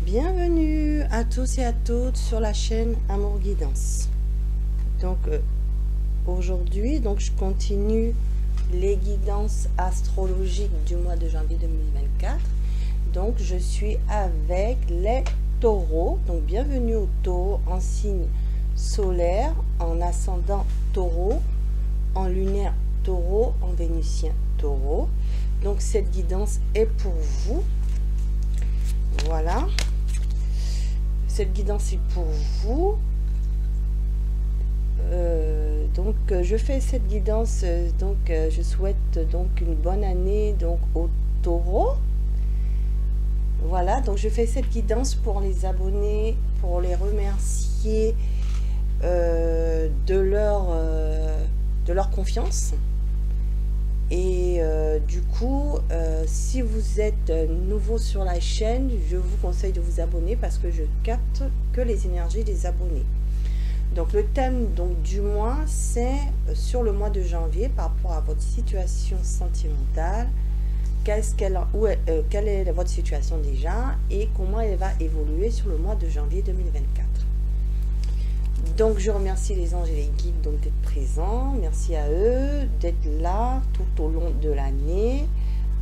Bienvenue à tous et à toutes sur la chaîne Amour Guidance. Donc aujourd'hui, je continue les guidances astrologiques du mois de janvier 2024. Donc je suis avec les taureaux. Donc bienvenue aux taureaux en signe solaire, en ascendant taureau, en lunaire taureau, en vénusien taureau. Donc cette guidance est pour vous. Voilà. Cette guidance est pour vous. Je fais cette guidance, je souhaite une bonne année aux taureaux. Voilà, donc je fais cette guidance pour les abonnés, pour les remercier de leur confiance. Et du coup, si vous êtes nouveau sur la chaîne, je vous conseille de vous abonner parce que je capte que les énergies des abonnés. Donc le thème du mois, c'est sur le mois de janvier par rapport à votre situation sentimentale. Quelle est votre situation déjà et comment elle va évoluer sur le mois de janvier 2024. Donc je remercie les anges et les guides d'être présents. Merci à eux d'être là tout au long de l'année,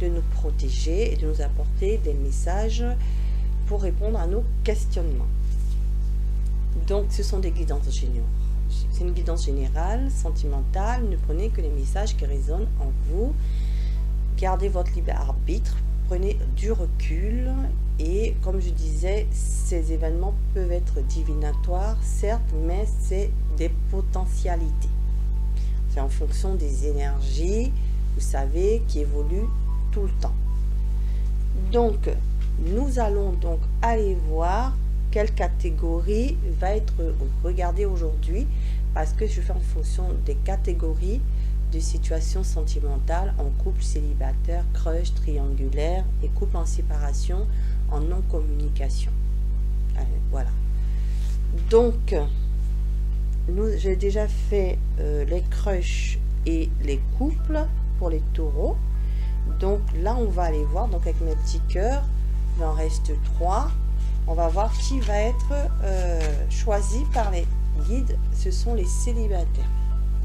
de nous protéger et de nous apporter des messages pour répondre à nos questionnements. Donc ce sont des guidances générales. C'est une guidance générale, sentimentale. Ne prenez que les messages qui résonnent en vous. Gardez votre libre arbitre, prenez du recul et comme je disais, ces événements peuvent être divinatoires, certes, mais c'est des potentialités. C'est en fonction des énergies, vous savez, qui évoluent tout le temps. Donc, nous allons aller voir quelle catégorie va être regardée aujourd'hui parce que je fais en fonction des catégories de situations sentimentales en couple célibataire, crush, triangulaire et couple en séparation, en non-communication. Voilà. Donc, j'ai déjà fait les crushs et les couples pour les taureaux. Donc là, on va aller voir, avec mes petits cœurs, il en reste 3. On va voir qui va être choisi par les guides. Ce sont les célibataires.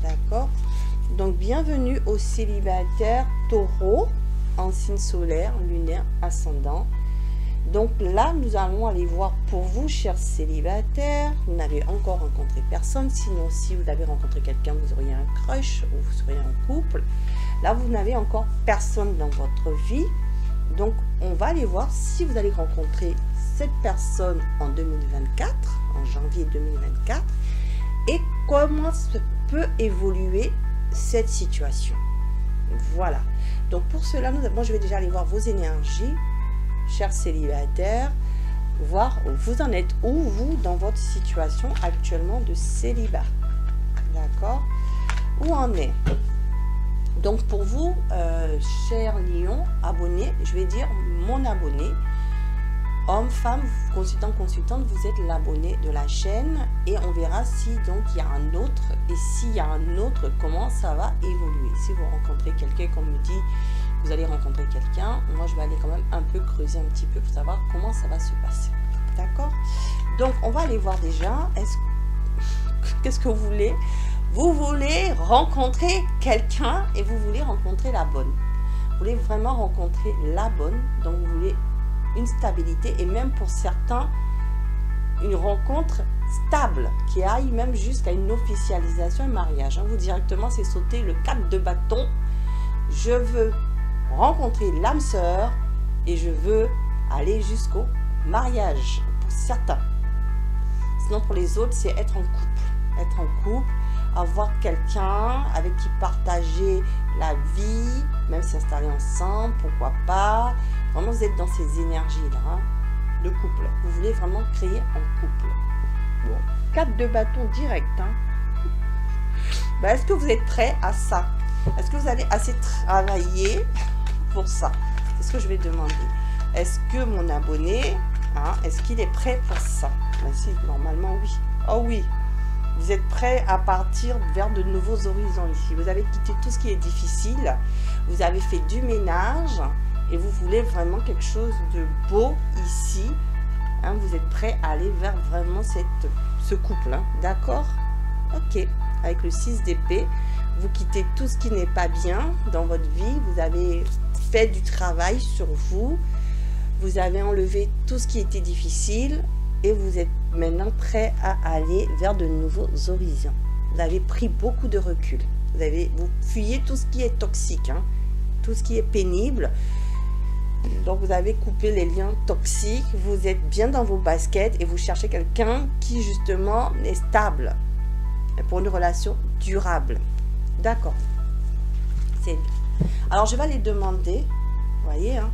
D'accord? Donc, bienvenue aux célibataires taureaux en signe solaire, lunaire, ascendant. Donc là, nous allons aller voir pour vous, chers célibataires. Vous n'avez encore rencontré personne. Sinon, si vous avez rencontré quelqu'un, vous auriez un crush ou vous seriez en couple. Là, vous n'avez encore personne dans votre vie. Donc, on va aller voir si vous allez rencontrer cette personne en 2024, en janvier 2024, et comment peut évoluer cette situation. Voilà. Donc pour cela, je vais déjà aller voir vos énergies, chers célibataires, voir où vous en êtes, où vous dans votre situation actuellement de célibat. D'accord? Où en est? Donc pour vous, chers lions, abonnés, je vais dire mon abonné. Homme, femme, consultant, consultante, vous êtes l'abonné de la chaîne et on verra si il y a un autre et s'il y a un autre, comment ça va évoluer. Si vous rencontrez quelqu'un, comme me dit, vous allez rencontrer quelqu'un, moi je vais aller quand même un peu creuser un petit peu pour savoir comment ça va se passer. D'accord? Donc on va aller voir déjà, qu'est-ce que vous voulez? Vous voulez rencontrer quelqu'un et vous voulez rencontrer la bonne. Vous voulez vraiment rencontrer la bonne, donc vous voulez une stabilité et même pour certains une rencontre stable qui aille même jusqu'à une officialisation et mariage. Vous directement c'est sauter le 4 de bâton. Je veux rencontrer l'âme sœur et je veux aller jusqu'au mariage pour certains. Sinon pour les autres c'est être en couple. Être en couple, avoir quelqu'un avec qui partager la vie, même s'installer ensemble, pourquoi pas. Vraiment, vous êtes dans ces énergies-là, de couple. Vous voulez vraiment créer un couple. Bon, 4 de bâton direct. Est-ce que vous êtes prêts à ça? Est-ce que vous allez assez travailler pour ça? C'est ce que je vais demander. Est-ce que mon abonné Hein? Est-ce qu'il est prêt pour ça? Ben si, normalement oui. Oh oui, vous êtes prêt à partir vers de nouveaux horizons ici. Vous avez quitté tout ce qui est difficile. Vous avez fait du ménage et vous voulez vraiment quelque chose de beau ici. Hein? Vous êtes prêt à aller vers vraiment ce couple. Hein? D'accord? Ok. Avec le 6 d'épée, vous quittez tout ce qui n'est pas bien dans votre vie. Vous avez fait du travail sur vous. Vous avez enlevé tout ce qui était difficile. Et vous êtes maintenant prêt à aller vers de nouveaux horizons. Vous avez pris beaucoup de recul. Vous fuyez tout ce qui est toxique, hein, tout ce qui est pénible. Donc vous avez coupé les liens toxiques. Vous êtes bien dans vos baskets et vous cherchez quelqu'un qui justement est stable pour une relation durable. D'accord. C'est bien. Alors je vais aller demander. Vous voyez, hein.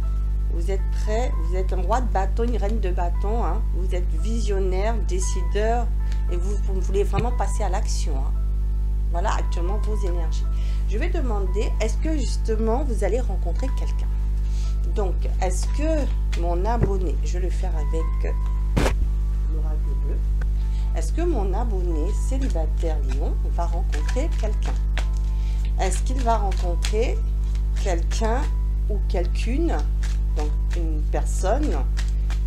Vous êtes prêt, vous êtes un roi de bâton, une reine de bâton, hein. Vous êtes visionnaire, décideur, et vous voulez vraiment passer à l'action. Hein. Voilà actuellement vos énergies. Je vais demander, est-ce que justement vous allez rencontrer quelqu'un? Donc, est-ce que mon abonné, je vais le faire avec l'oracle bleu, est-ce que mon abonné célibataire Lion va rencontrer quelqu'un? Est-ce qu'il va rencontrer quelqu'un ou quelqu'une? Donc, une personne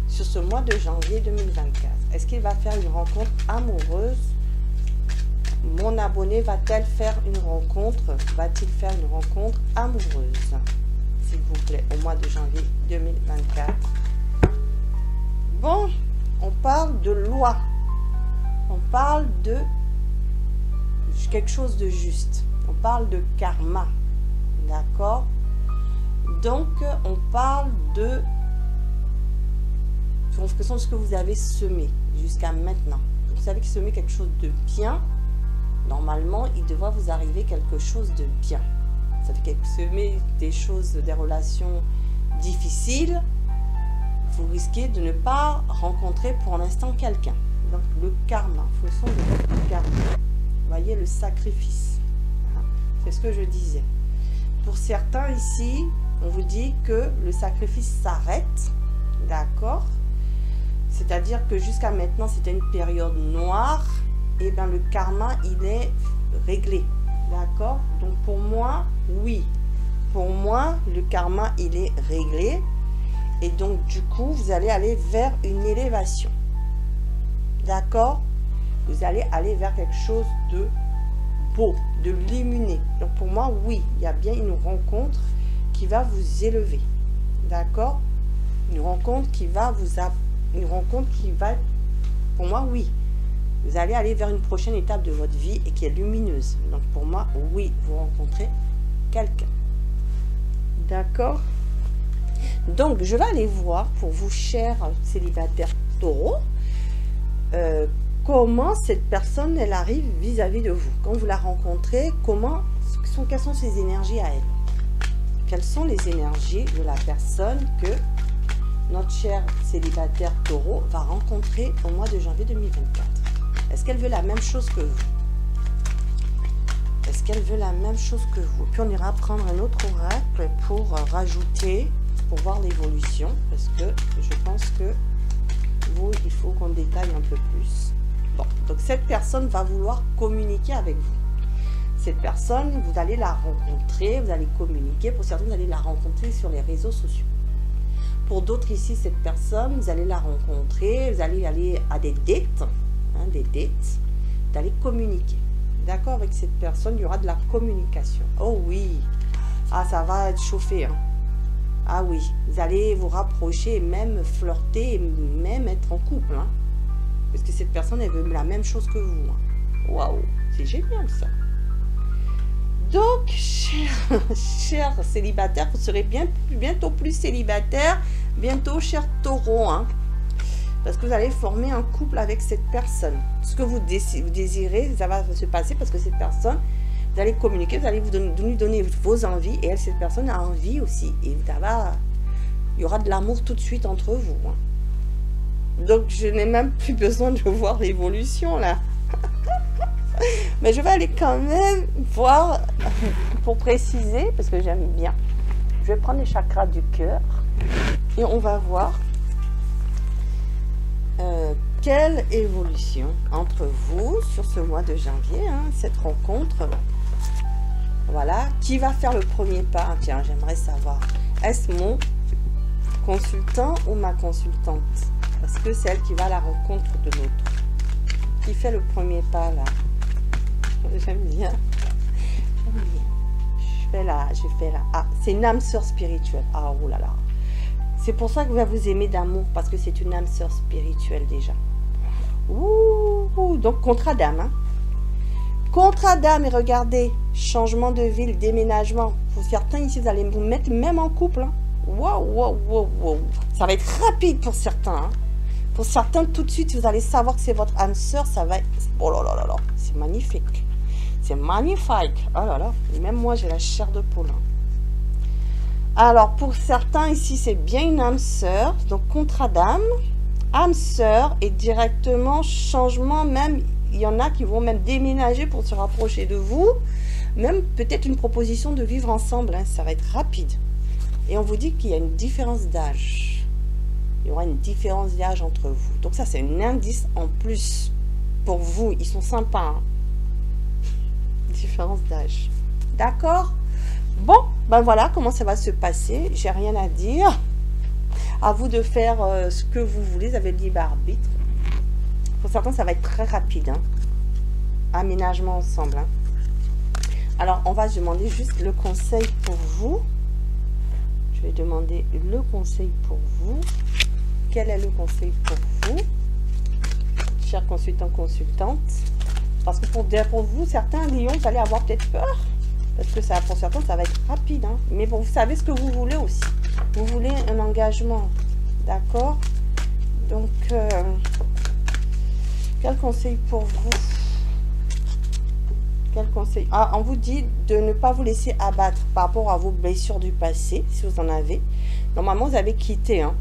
sur ce mois de janvier 2024. Est-ce qu'il va faire une rencontre amoureuse? Mon abonné va-t-elle faire une rencontre? Va-t-il faire une rencontre amoureuse? S'il vous plaît, au mois de janvier 2024. Bon, on parle de loi. On parle de quelque chose de juste. On parle de karma. D'accord? Donc, on parle de ce que vous avez semé jusqu'à maintenant. Vous savez que semer quelque chose de bien, normalement, il devrait vous arriver quelque chose de bien. Ça fait que semer des choses, des relations difficiles, vous risquez de ne pas rencontrer pour l'instant quelqu'un. Donc, le karma, fonction de karma. Vous voyez, le sacrifice. C'est ce que je disais. Pour certains ici, on vous dit que le sacrifice s'arrête, d'accord? C'est-à-dire que jusqu'à maintenant, c'était une période noire, et bien le karma, il est réglé, d'accord? Donc pour moi, oui. Pour moi, le karma, il est réglé. Et donc du coup, vous allez aller vers une élévation, d'accord? Vous allez aller vers quelque chose de beau, de lumineux. Donc pour moi, oui, il y a bien une rencontre qui va vous élever, d'accord? Une rencontre qui va pour moi, oui, vous allez aller vers une prochaine étape de votre vie et qui est lumineuse. Donc pour moi, oui, vous rencontrez quelqu'un, d'accord? Donc je vais aller voir pour vous, chers célibataires taureaux, comment cette personne, elle arrive vis-à-vis de vous. Quand vous la rencontrez, quelles sont ses énergies à elle? Quelles sont les énergies de la personne que notre cher célibataire taureau va rencontrer au mois de janvier 2024? Est-ce qu'elle veut la même chose que vous? Est-ce qu'elle veut la même chose que vous? Puis on ira prendre un autre oracle pour rajouter, pour voir l'évolution, parce que je pense que vous, il faut qu'on détaille un peu plus. Bon, donc cette personne va vouloir communiquer avec vous. Cette personne, vous allez la rencontrer, vous allez communiquer. Pour certains, vous allez la rencontrer sur les réseaux sociaux. Pour d'autres ici, cette personne, vous allez la rencontrer, vous allez aller à des dates, hein, vous allez communiquer. D'accord, avec cette personne, il y aura de la communication. Oh oui, ah ça va être chauffé. Hein. Ah oui, vous allez vous rapprocher, même flirter, et même être en couple. Hein. Parce que cette personne, elle veut la même chose que vous. Hein. Waouh, c'est génial ça. Donc, chers célibataires, vous serez bientôt plus célibataire, bientôt, chers taureaux, hein, parce que vous allez former un couple avec cette personne. Ce que vous désirez, ça va se passer parce que cette personne, vous allez communiquer, vous allez lui donner vos envies, et elle, cette personne a envie aussi. Et il y aura de l'amour tout de suite entre vous. Hein. Donc, je n'ai même plus besoin de voir l'évolution, là. Mais je vais aller quand même voir, pour préciser, parce que j'aime bien. Je vais prendre les chakras du cœur et on va voir quelle évolution entre vous sur ce mois de janvier, hein, cette rencontre. Voilà, qui va faire le premier pas? Tiens, j'aimerais savoir, est-ce mon consultant ou ma consultante? Parce que c'est elle qui va à la rencontre de l'autre. Qui fait le premier pas là? J'aime bien. Je fais là. Ah, c'est une âme sœur spirituelle. Ah, oh là là. C'est pour ça que va vous aimer d'amour, parce que c'est une âme sœur spirituelle déjà. Ouh, donc contrat d'âme. Hein. Contrat d'âme, et regardez, changement de ville, déménagement. Pour certains ici, vous allez vous mettre même en couple. Hein. Wow. Ça va être rapide pour certains. Hein. Pour certains, tout de suite, vous allez savoir que c'est votre âme sœur. Ça va être... Oh là là, c'est magnifique. C'est magnifique. Oh là là, et même moi, j'ai la chair de poule. Hein. Alors, pour certains, ici, c'est bien une âme sœur. Donc, contrat d'âme, âme sœur et directement changement. Même, il y en a qui vont même déménager pour se rapprocher de vous. Même peut-être une proposition de vivre ensemble. Hein, ça va être rapide. Et on vous dit qu'il y a une différence d'âge. Il y aura une différence d'âge entre vous. Donc, ça, c'est un indice en plus pour vous. Ils sont sympas. Hein. Différence d'âge. D'accord ? Bon, ben voilà comment ça va se passer. J'ai rien à dire. À vous de faire ce que vous voulez. Vous avez le libre arbitre. Pour certains, ça va être très rapide. Hein. Aménagement ensemble. Hein. Alors, on va demander juste le conseil pour vous. Je vais demander le conseil pour vous. Quel est le conseil pour vous, chers consultants, consultantes? Parce que pour vous, certains lions, vous allez avoir peut-être peur. Parce que ça, pour certains, ça va être rapide. Hein. Mais bon, vous savez ce que vous voulez aussi. Vous voulez un engagement. D'accord? Donc, quel conseil pour vous? Quel conseil? Ah, on vous dit de ne pas vous laisser abattre par rapport à vos blessures du passé, si vous en avez. Normalement, vous avez quitté. Hein.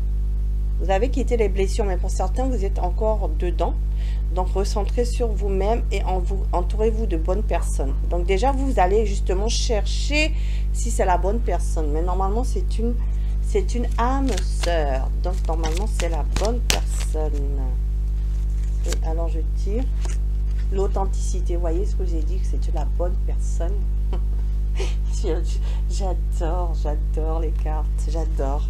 Vous avez quitté les blessures, mais pour certains, vous êtes encore dedans. Donc, recentrez sur vous-même et entourez-vous de bonnes personnes. Donc, déjà, vous allez justement chercher si c'est la bonne personne. Mais normalement, c'est une âme sœur. Donc, normalement, c'est la bonne personne. Et alors, je tire l'authenticité. Vous voyez ce que j'ai dit, que c'est la bonne personne. J'adore les cartes. J'adore.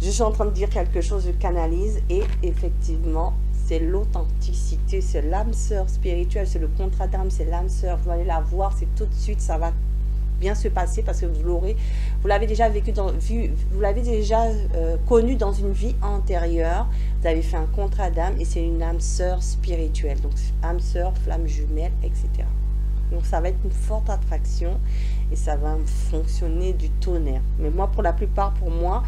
Je suis en train de dire quelque chose, je canalise et effectivement, c'est l'authenticité, c'est l'âme sœur spirituelle, c'est le contrat d'âme, c'est l'âme sœur. Vous allez la voir, c'est tout de suite, ça va bien se passer parce que vous l'avez déjà vécu, vous l'avez déjà connu dans une vie antérieure. Vous avez fait un contrat d'âme et c'est une âme sœur spirituelle. Donc, âme sœur, flamme jumelle, etc. Donc, ça va être une forte attraction et ça va fonctionner du tonnerre. Mais moi, pour la plupart, pour moi,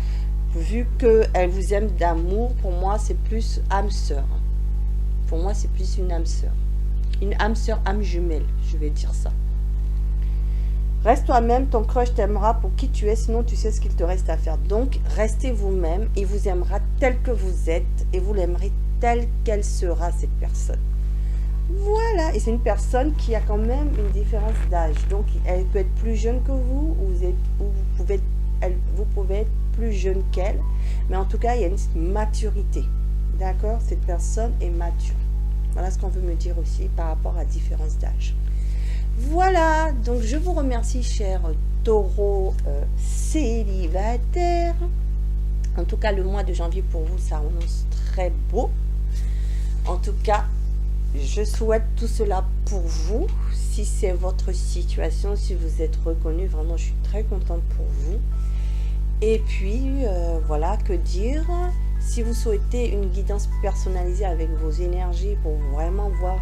vu qu'elle vous aime d'amour, pour moi, c'est plus âme sœur. Pour moi, c'est plus une âme sœur. Une âme sœur, âme jumelle, je vais dire ça. Reste toi-même, ton crush t'aimera pour qui tu es, sinon tu sais ce qu'il te reste à faire. Donc, restez vous-même, il vous aimera tel que vous êtes et vous l'aimerez telle qu'elle sera, cette personne. Voilà, et c'est une personne qui a quand même une différence d'âge. Donc, elle peut être plus jeune que vous, ou vous pouvez être plus jeune qu'elle, mais en tout cas, il y a une maturité. D'accord? Cette personne est mature. Voilà ce qu'on veut me dire aussi par rapport à différence d'âge. Voilà, donc je vous remercie, chers taureaux célibataires. En tout cas, le mois de janvier pour vous, ça annonce très beau. En tout cas, je souhaite tout cela pour vous. Si c'est votre situation, si vous êtes reconnu, vraiment, je suis très contente pour vous. Et puis, voilà, que dire? Si vous souhaitez une guidance personnalisée avec vos énergies pour vraiment voir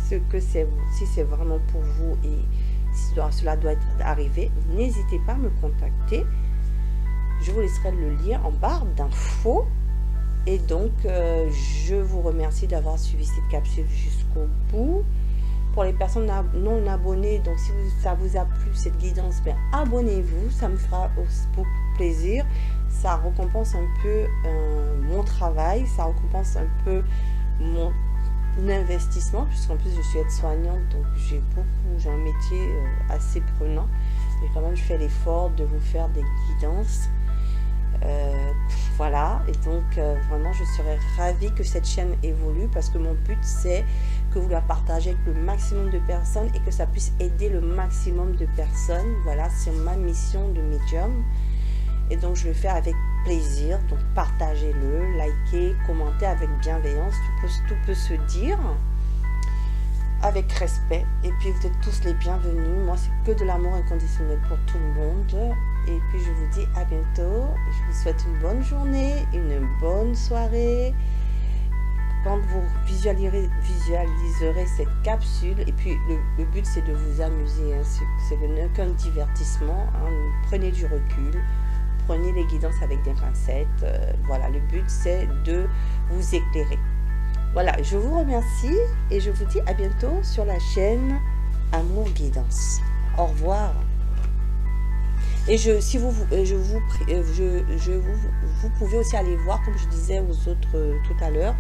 ce que c'est, si c'est vraiment pour vous et si cela doit être arrivé, n'hésitez pas à me contacter. Je vous laisserai le lien en barre d'infos. Et donc, je vous remercie d'avoir suivi cette capsule jusqu'au bout. Pour les personnes non abonnées, donc si ça vous a plu cette guidance, bien abonnez-vous, ça me fera beaucoup plaisir. Ça récompense un peu mon travail, ça récompense un peu mon investissement, puisqu'en plus je suis aide-soignante, donc j'ai un métier assez prenant. Mais quand même, je fais l'effort de vous faire des guidances Voilà, et donc vraiment je serais ravie que cette chaîne évolue parce que mon but c'est que vous la partagez avec le maximum de personnes et que ça puisse aider le maximum de personnes. Voilà, c'est ma mission de médium et donc je le fais avec plaisir. Donc partagez-le, likez, commentez avec bienveillance, tout peut se dire avec respect. Et puis vous êtes tous les bienvenus. Moi c'est que de l'amour inconditionnel pour tout le monde. Et puis je vous dis à bientôt. Je vous souhaite une bonne journée, une bonne soirée. Quand vous visualiserez cette capsule, et puis le but c'est de vous amuser, hein, c'est qu'un divertissement, hein, prenez du recul, prenez les guidances avec des pincettes, voilà, le but c'est de vous éclairer. Voilà, je vous remercie et je vous dis à bientôt sur la chaîne Amour Guidance. Au revoir. Et vous pouvez aussi aller voir, comme je disais aux autres tout à l'heure,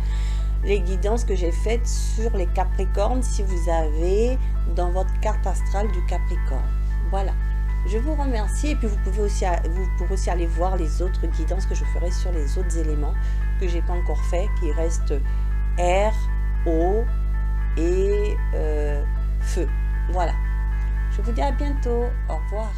les guidances que j'ai faites sur les Capricornes si vous avez dans votre carte astrale du Capricorne. Voilà, je vous remercie et puis vous pourrez aussi aller voir les autres guidances que je ferai sur les autres éléments que j'ai pas encore fait, qui restent air, eau et feu. Voilà, je vous dis à bientôt, au revoir.